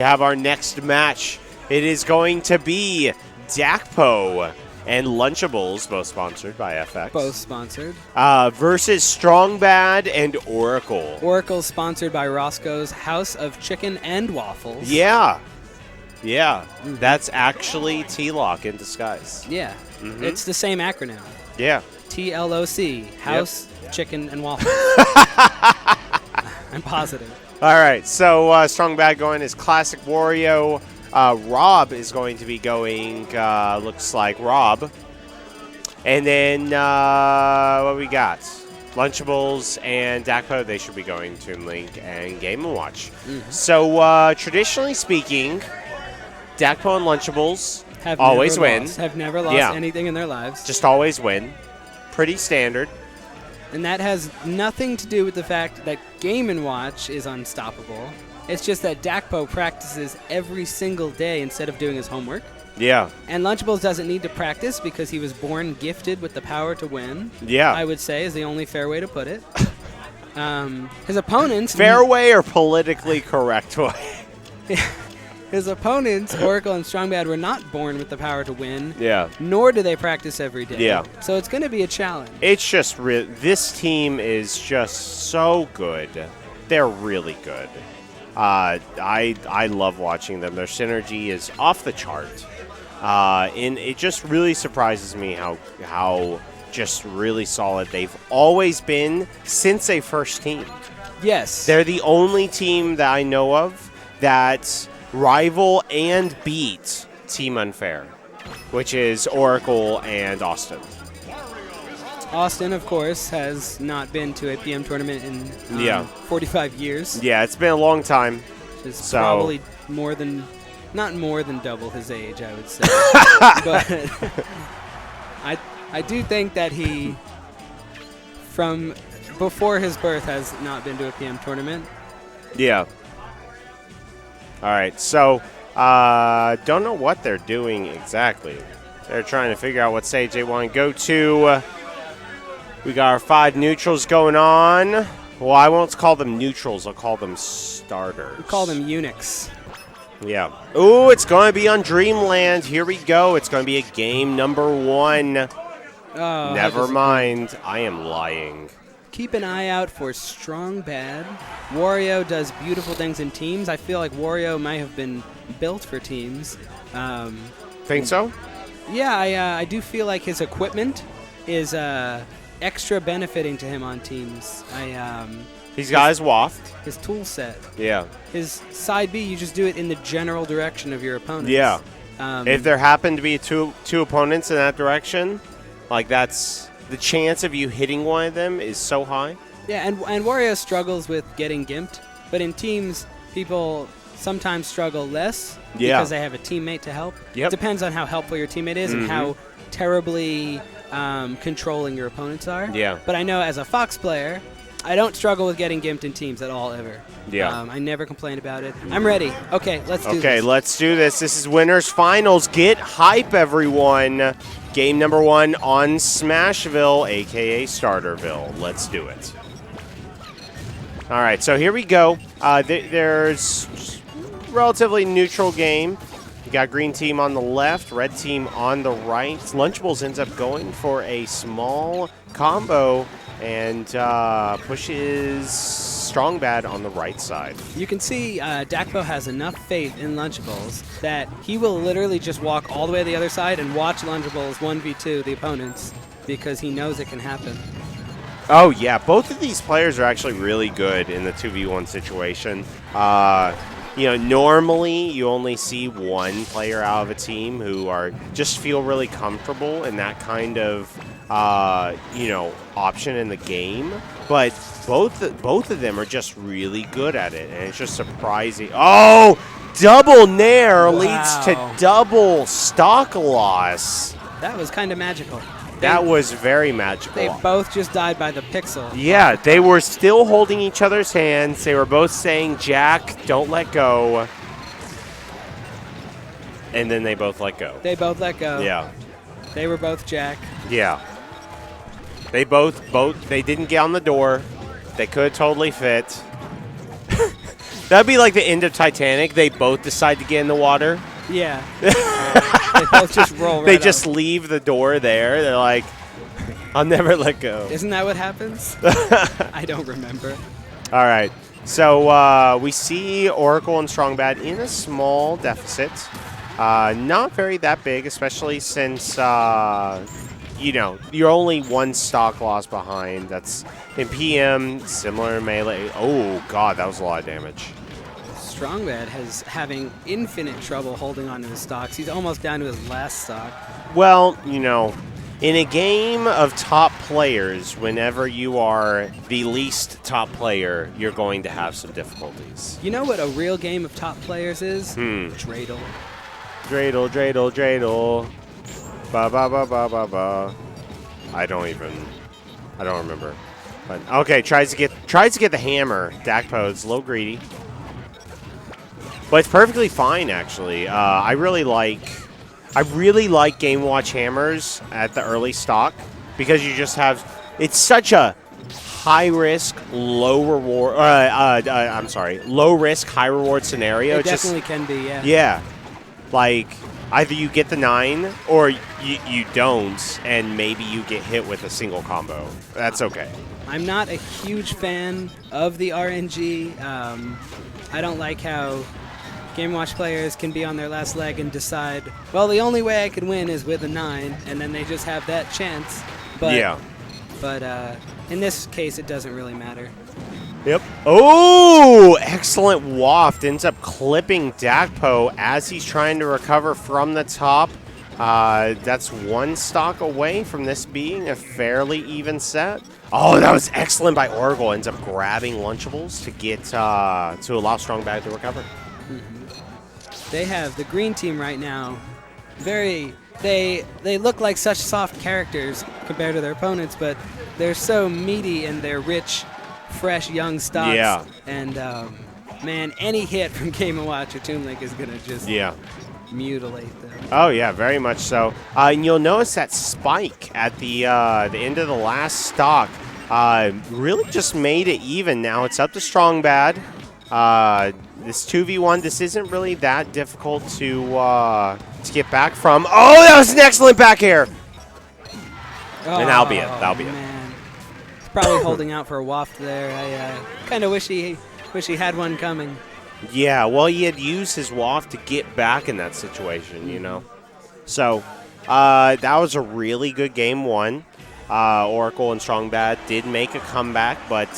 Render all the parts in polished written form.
have our next match. It is going to be Dakpo and Lunchables, both sponsored by FX. Both sponsored. Versus Strong Bad and Oracle. Oracle sponsored by Roscoe's House of Chicken and Waffles. Yeah. Yeah. That's actually T-Lock in disguise. Yeah. It's the same acronym. Yeah. TLOC, House, Chicken, and Waffles. I'm positive. All right, so Strong Bad going is Classic Wario. Rob is going to be going, looks like Rob. And then what we got? Lunchables and Dakpo, they should be going Toon Link and Game & Watch. So traditionally speaking, Dakpo and Lunchables always win. Have never lost anything in their lives. Just always win. Pretty standard. And that has nothing to do with the fact that Game & Watch is unstoppable. It's just that Dakpo practices every single day instead of doing his homework. Yeah. And Lunchables doesn't need to practice because he was born gifted with the power to win. Yeah. I would say is the only fair way to put it. His opponents... Fair way or politically correct way? His opponents, Oracle and Strong Bad, were not born with the power to win. Yeah. Nor do they practice every day. Yeah. So it's going to be a challenge. It's just this team is just so good. They're really good. I love watching them. Their synergy is off the chart. And it just really surprises me how just really solid they've always been since they first teamed. Yes. They're the only team that I know of that rival and beat Team Unfair, which is Oracle and Austin. Austin, of course, has not been to a PM tournament in 45 years. Yeah, it's been a long time. It's probably not more than double his age, I would say. But I do think that he, from before his birth, has not been to a PM tournament. Yeah. All right, so don't know what they're doing exactly. They're trying to figure out what stage they want to go to. We got our 5 neutrals going on. Well, I won't call them neutrals. I'll call them starters. We'll call them eunuchs. Yeah. Ooh, it's going to be on Dreamland. Here we go. It's going to be a game number 1. Oh, never mind. I am lying. Keep an eye out for Strong Bad. Wario does beautiful things in teams. I feel like Wario might have been built for teams. Think so? Yeah, I do feel like his equipment is extra benefiting to him on teams. He's got his waft. His tool set. Yeah. His side B, you just do it in the general direction of your opponents. Yeah. If there happen to be two opponents in that direction, like that's the chance of you hitting one of them is so high. Yeah, and Wario struggles with getting gimped, but in teams, people sometimes struggle less because they have a teammate to help. Yep. Depends on how helpful your teammate is and how terribly controlling your opponents are. Yeah. But I know as a Fox player, I don't struggle with getting gimped in teams at all, ever. Yeah. I never complain about it. I'm ready. Okay, let's do this. Okay, let's do this. This is Winners Finals. Get hype, everyone. Game number 1 on Smashville, a.k.a. Starterville. Let's do it. All right, so here we go. There's relatively neutral game. You got green team on the left, red team on the right. Lunchables ends up going for a small combo and pushes Strong Bad on the right side. You can see Dakpo has enough faith in Lunchables that he will literally just walk all the way to the other side and watch Lunchables 1v2 the opponents because he knows it can happen. Oh, yeah. Both of these players are actually really good in the 2v1 situation. Normally you only see one player out of a team who just feel really comfortable in that kind of option in the game. But both of them are just really good at it, and it's just surprising. Oh, double nair leads to double stock loss. That was kind of magical. That was very magical. They both just died by the pixel. Yeah, they were still holding each other's hands. They were both saying, Jack, don't let go. And then they both let go. They both let go. Yeah. They were both Jack. Yeah. They both they didn't get on the door. They could totally fit. That'd be like the end of Titanic. They both decide to get in the water. Yeah. They both just roll right They just up. leave the door there. They're like, I'll never let go. Isn't that what happens? I don't remember. All right. So we see Oracle and Strong Bad in a small deficit. Not very that big, especially since, you know, you're only one stock loss behind. That's in PM, similar in Melee. Oh, God, that was a lot of damage. Strongbad has having infinite trouble holding on to his stocks. He's almost down to his last stock. Well, you know, in a game of top players, whenever you are the least top player, you're going to have some difficulties. You know what a real game of top players is? Dreidel. Dreidel, dreidel, dreidel. Ba ba ba ba ba ba. I don't remember. But okay, tries to get the hammer. Dakpo is a little greedy. But it's perfectly fine, actually. I really like Game Watch hammers at the early stock because you just have it's such a high risk, low reward. I'm sorry, low risk, high reward scenario. It definitely can be, yeah. Yeah, like either you get the 9 or you don't, and maybe you get hit with a single combo. That's okay. I'm not a huge fan of the RNG. I don't like how Game Watch players can be on their last leg and decide, well, the only way I can win is with a 9, and then they just have that chance. But, yeah. But in this case, it doesn't really matter. Yep. Oh, excellent waft. Ends up clipping Dakpo as he's trying to recover from the top. That's one stock away from this being a fairly even set. Oh, that was excellent by Oracle. Ends up grabbing Lunchables to get to allow Strong Bad to recover. They have the green team right now. They look like such soft characters compared to their opponents, but they're so meaty in their rich, fresh, young stocks. Yeah. And man, any hit from Game & Watch or Toon Link is gonna just mutilate them. Oh yeah, very much so. And you'll notice that spike at the end of the last stock really just made it even. Now it's up to Strong Bad. This 2v1, this isn't really that difficult to get back from. Oh, that was an excellent back air. And that'll be it. That'll be man. He's probably holding out for a waft there. I kind of wish he had one coming. Yeah, well, he had used his waft to get back in that situation, you know. So that was a really good game one. Oracle and Strong Bad did make a comeback, but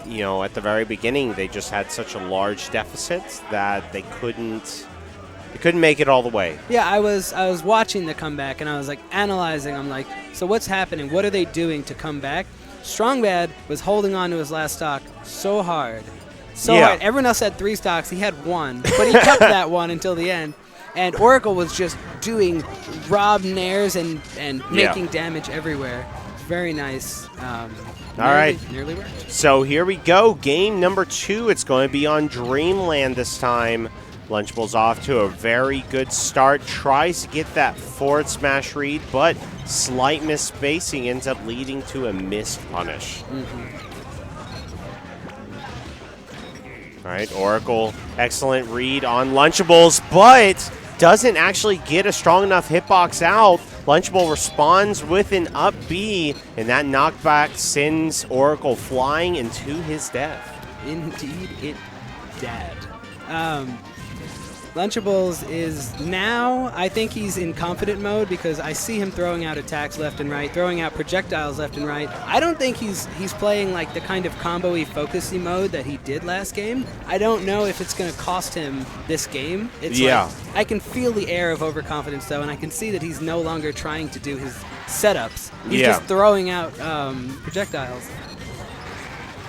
you know, at the very beginning, they just had such a large deficit that they couldn't make it all the way. Yeah, I was watching the comeback and I was like analyzing. I'm like, so what's happening? What are they doing to come back? Strong Bad was holding on to his last stock so hard, hard. Everyone else had 3 stocks. He had 1, but he kept that 1 until the end. And Oracle was just doing Rob Nairs and making damage everywhere. Very nice. All right. Nearly worked. So here we go. Game number 2. It's going to be on Dreamland this time. Lunchables off to a very good start. Tries to get that forward smash read, but slight misspacing ends up leading to a missed punish. All right, Oracle, excellent read on Lunchables, but doesn't actually get a strong enough hitbox out. Lunchable responds with an up B, and that knockback sends Oracle flying into his death. Indeed, it did. Lunchables is now, I think he's in confident mode because I see him throwing out attacks left and right, throwing out projectiles left and right. I don't think he's playing like the kind of combo-y, focusy mode that he did last game. I don't know if it's going to cost him this game. It's like, I can feel the air of overconfidence though, and I can see that he's no longer trying to do his setups. He's just throwing out projectiles.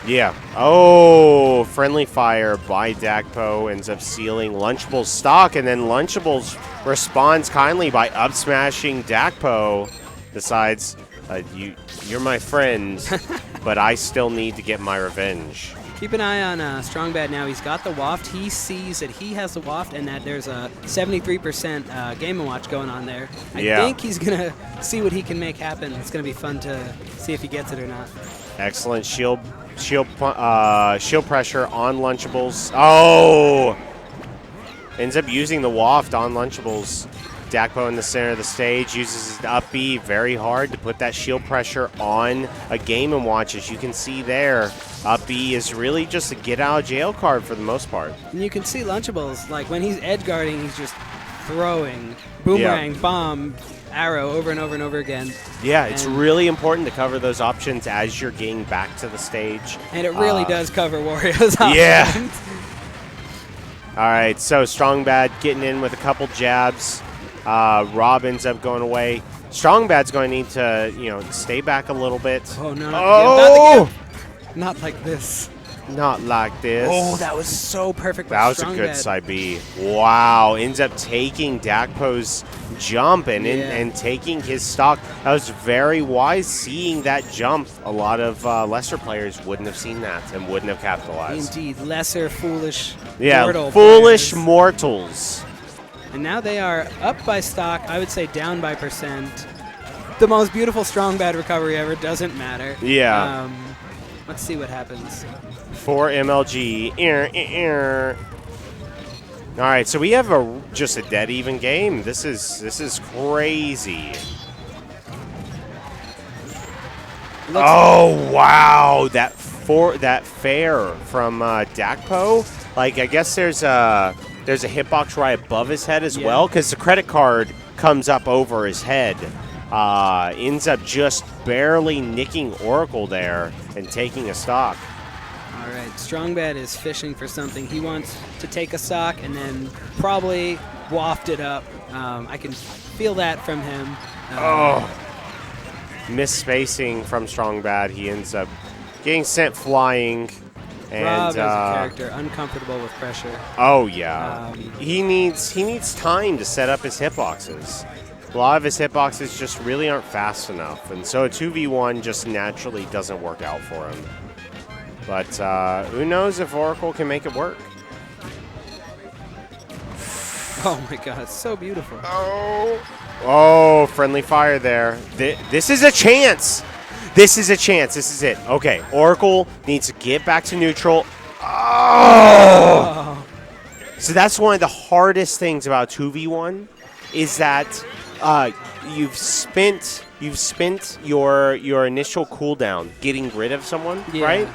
Yeah. Oh, friendly fire by Dakpo ends up sealing Lunchables' stock, and then Lunchables responds kindly by up smashing Dakpo. Decides, you're my friend, but I still need to get my revenge. Keep an eye on Strong Bad now. He's got the waft. He sees that he has the waft and that there's a 73% Game & Watch going on there. I think he's going to see what he can make happen. It's going to be fun to see if he gets it or not. Excellent shield shield pressure on Lunchables. Oh! Ends up using the waft on Lunchables. Dakpo in the center of the stage uses his up B very hard to put that shield pressure on a Game & Watch. As you can see there, up B is really just a get-out-of-jail card for the most part. And you can see Lunchables, like when he's edge guarding, he's just throwing boomerang, bomb, arrow over and over and over again. Yeah, it's really important to cover those options as you're getting back to the stage. And it really does cover Wario's options. Yeah. All right, so Strong Bad getting in with a couple jabs. Rob ends up going away. Strong Bad's going to need to, stay back a little bit. Oh, no, oh! Not like this. Not like this. Oh, that was so perfect. That was a good side B. Wow, ends up taking Dakpo's jump and taking his stock. That was very wise seeing that jump. A lot of lesser players wouldn't have seen that and wouldn't have capitalized. Indeed, lesser, foolish, mortal players. Mortals. And now they are up by stock, I would say down by percent. The most beautiful Strong Bad recovery ever, doesn't matter. Yeah. Let's see what happens. For MLG. All right, so we have just a dead even game. This is crazy. Oh wow, that fair from Dakpo. Like I guess there's a hitbox right above his head as well, because the credit card comes up over his head. Ends up just barely nicking Oracle there and taking a stock. All right, Strong Bad is fishing for something. He wants to take a stock and then probably waft it up. I can feel that from him. Misspacing from Strong Bad. He ends up getting sent flying. And, Rob as a character, uncomfortable with pressure. Oh, yeah. He needs time to set up his hitboxes. A lot of his hitboxes just really aren't fast enough. And so a 2v1 just naturally doesn't work out for him. But who knows if Oracle can make it work. Oh, my God. It's so beautiful. Oh, friendly fire there. This is a chance. This is a chance. This is it. Okay, Oracle needs to get back to neutral. Oh! So that's one of the hardest things about 2v1 is that you've spent your initial cooldown getting rid of someone, right?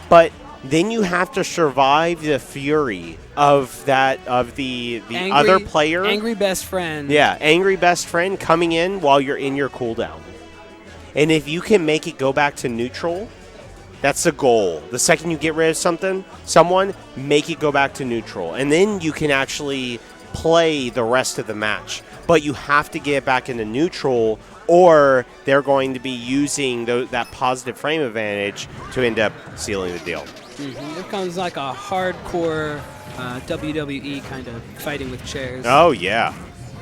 But then you have to survive the fury of the angry, other player. Angry best friend. Yeah, angry best friend coming in while you're in your cooldown. And if you can make it go back to neutral, that's the goal. The second you get rid of someone, make it go back to neutral. And then you can actually play the rest of the match. But you have to get it back into neutral, or they're going to be using that positive frame advantage to end up sealing the deal. It becomes like a hardcore WWE kind of fighting with chairs. Oh, yeah.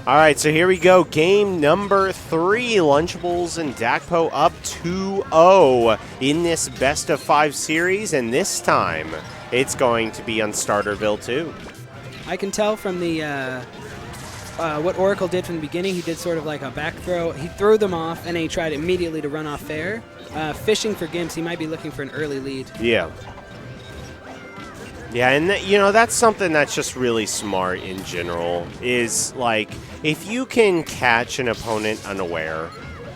All right, so here we go. Game number 3. Lunchables and Dakpo up 2-0 in this best-of-5 series, and this time it's going to be on Starterville too. I can tell from the what Oracle did from the beginning. He did sort of like a back throw. He threw them off, and then he tried immediately to run off fair. Fishing for Gimps, he might be looking for an early lead. Yeah. Yeah, and that's something that's just really smart in general, is like if you can catch an opponent unaware,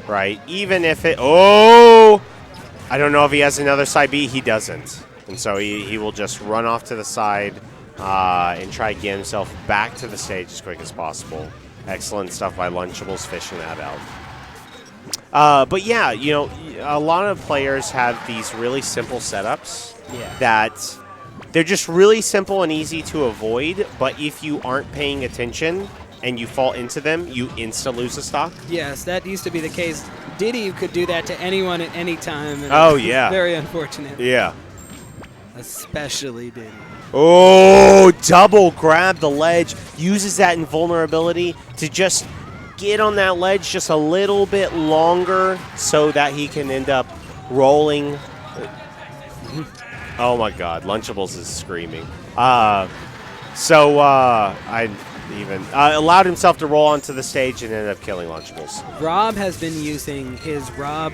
right? Even if I don't know if he has another side B, he doesn't. And so he will just run off to the side and try to get himself back to the stage as quick as possible. Excellent stuff by Lunchables fishing that out. But yeah, a lot of players have these really simple setups that they're just really simple and easy to avoid, but if you aren't paying attention and you fall into them, you instantly lose a stock. Yes, that used to be the case. Diddy could do that to anyone at any time. And yeah. Very unfortunate. Yeah. Especially Diddy. Oh, double grab the ledge. Uses that invulnerability to just get on that ledge just a little bit longer so that he can end up rolling. Oh my God, Lunchables is screaming. So I even allowed himself to roll onto the stage and ended up killing Lunchables. Rob has been using his Rob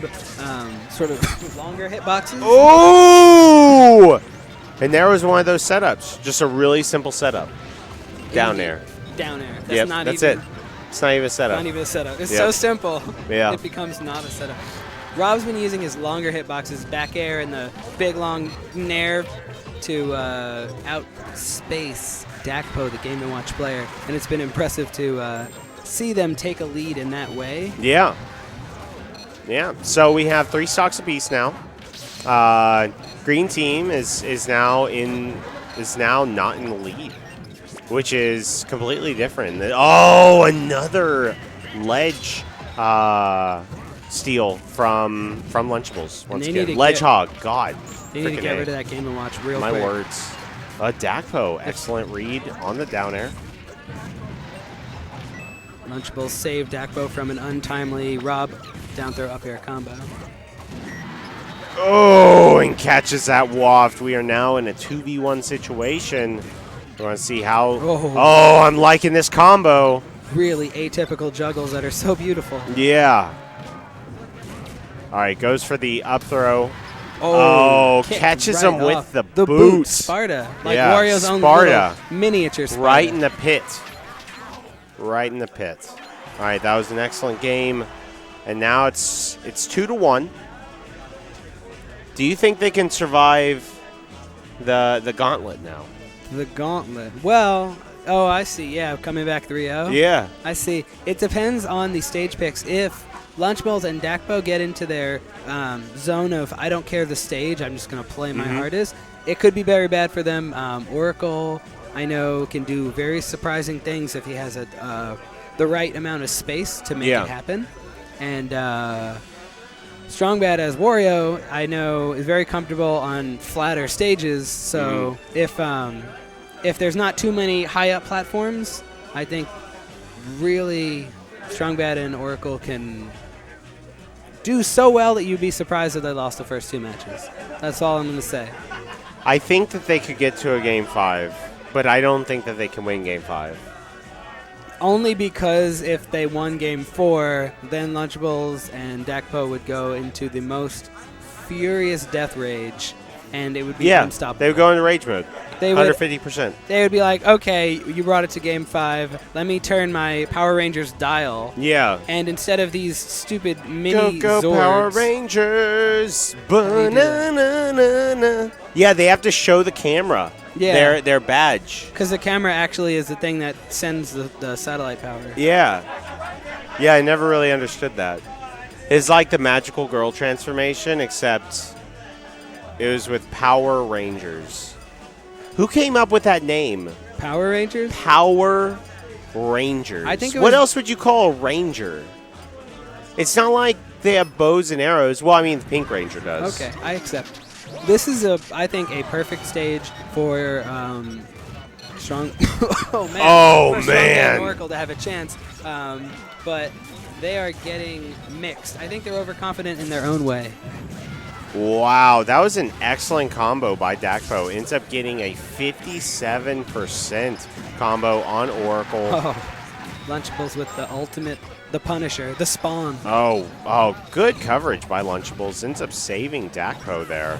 sort of longer hitboxes. Oh! And there was one of those setups. Just a really simple setup. Down air. Down air. That's Yep, not that's even, it. It's not even a setup. Not even a setup. It's Yep. so simple. Yeah. It becomes not a setup. Rob's been using his longer hitboxes, back air, and the big long nair to outspace Dakpo, the Game & Watch player, and it's been impressive to see them take a lead in that way. Yeah. Yeah. So we have 3 stocks apiece now. Green team is now not in the lead, which is completely different. Oh, another ledge steal from Lunchables once again. Ledge hog, God. They need to get rid of that Game & Watch real quick. My words. Dakpo, excellent read on the down air. Lunchables saved Dakpo from an untimely Rob down throw up air combo. Oh, and catches that waft. We are now in a 2v1 situation. We want to see how. Oh, I'm liking this combo. Really atypical juggles that are so beautiful. Yeah. All right, goes for the up throw. Oh, catches right him with off. the boot. boot. Sparta. Like yeah, Wario's own Sparta. little miniature Sparta. Right in the pit. Right in the pit. All right, that was an excellent game. And now it's 2-1. Do you think they can survive the gauntlet now? The gauntlet. Well, oh, I see. Yeah, coming back 3-0. Yeah. I see. It depends on the stage picks. If Lunchables and Dakpo get into their zone of I don't care the stage, I'm just going to play my hardest, it could be very bad for them. Oracle, I know, can do very surprising things if he has the right amount of space to make it happen. And Strong Bad as Wario, I know, is very comfortable on flatter stages. So if there's not too many high-up platforms, I think really Strong Bad and Oracle can do so well that you'd be surprised if they lost the first 2 matches. That's all I'm going to say. I think that they could get to a Game 5, but I don't think that they can win Game 5. Only because if they won Game 4, then Lunchables and Dakpo would go into the most furious death rage, and it would be unstoppable. They would go into rage mode. They would 150%. They would be like, okay, you brought it to Game 5. Let me turn my Power Rangers dial. Yeah. And instead of these stupid mini Go Zords, Power Rangers. Ba-na-na-na-na. Yeah, they have to show the camera their badge. Because the camera actually is the thing that sends the satellite power. Yeah. Yeah, I never really understood that. It's like the Magical Girl transformation, except it was with Power Rangers. Who came up with that name? Power Rangers? Power Rangers. I think it what was else would you call a ranger? It's not like they have bows and arrows. Well, I mean, the Pink Ranger does. Okay, I accept. This is, I think, a perfect stage for Strong... oh, man. Oh, for Strong man. and Oracle to have a chance. But they are getting mixed. I think they're overconfident in their own way. Wow, that was an excellent combo by Dakpo. Ends up getting a 57% combo on Oracle. Oh, Lunchables with the ultimate, the Punisher, the Spawn. Oh, good coverage by Lunchables. Ends up saving Dakpo there.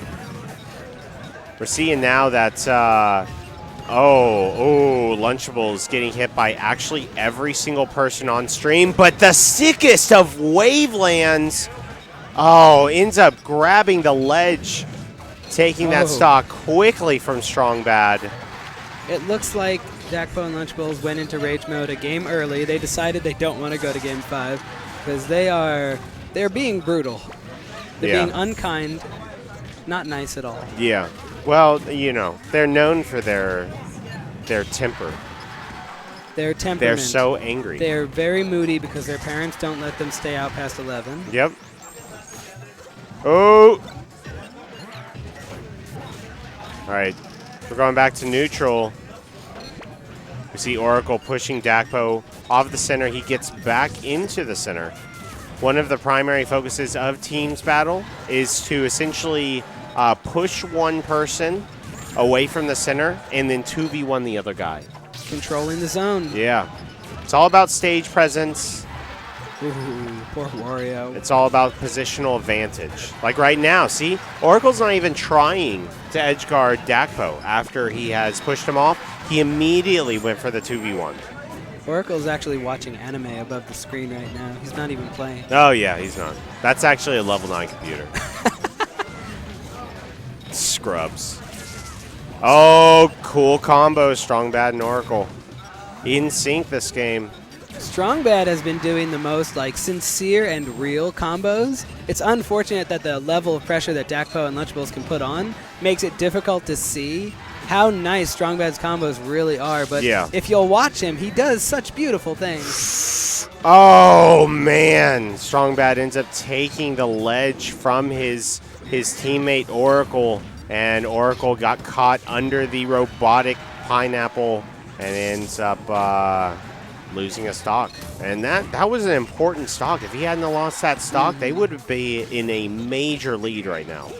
We're seeing now that, Lunchables getting hit by actually every single person on stream, but the sickest of Wavelands. Oh, ends up grabbing the ledge, taking that stock quickly from Strong Bad. It looks like Dakpo and Lunchables went into rage mode a game early. They decided they don't want to go to Game 5 because they're being brutal. They're being unkind, not nice at all. Yeah. Well, you know, they're known for their temper. Their temperament. They're so angry. They're very moody because their parents don't let them stay out past 11. Yep. Oh! All right, we're going back to neutral. We see Oracle pushing Dakpo off the center. He gets back into the center. One of the primary focuses of Teams Battle is to essentially push one person away from the center and then 2v1 the other guy. controlling the zone. Yeah. It's all about stage presence. Ooh, poor Wario. It's all about positional advantage. Like right now, see? Oracle's not even trying to edge guard Dakpo after he has pushed him off. He immediately went for the 2v1. Oracle's actually watching anime above the screen right now. He's not even playing. Oh, yeah, he's not. That's actually a level 9 computer. Scrubs. Oh, cool combo, Strong Bad and Oracle. In sync this game. Strong Bad has been doing the most like sincere and real combos. It's unfortunate that the level of pressure that Dakpo and Lunchables can put on makes it difficult to see how nice Strong Bad's combos really are. But yeah. if you'll watch him, he does such beautiful things. Oh, man. Strong Bad ends up taking the ledge from his teammate Oracle, and Oracle got caught under the robotic pineapple and ends up losing a stock. And that was an important stock. If he hadn't lost that stock, they would be in a major lead right now.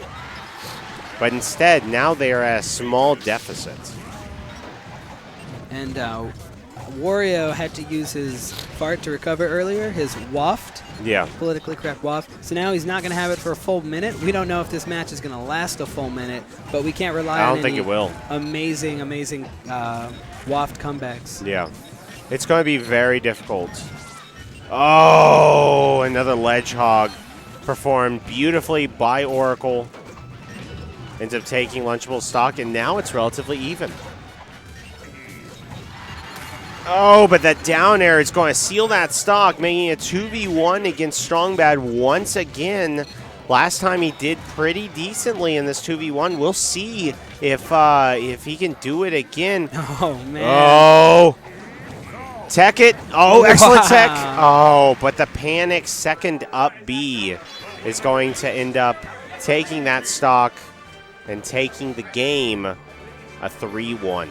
But instead, now they are at a small deficit. And Wario had to use his fart to recover earlier, his waft. Yeah. Politically correct waft. So now he's not going to have it for a full minute. We don't know if this match is going to last a full minute, but we can't rely on think it will. Amazing waft comebacks. Yeah. It's going to be very difficult. Oh, another ledge hog performed beautifully by Oracle. Ends up taking Lunchables stock, and now it's relatively even. Oh, but that down air is going to seal that stock, making it 2v1 against Strong Bad once again. Last time he did pretty decently in this 2v1. We'll see if he can do it again. Oh, man. Oh. Tech it. Oh, excellent tech. Oh, but the panic second up B is going to end up taking that stock and taking the game a 3-1.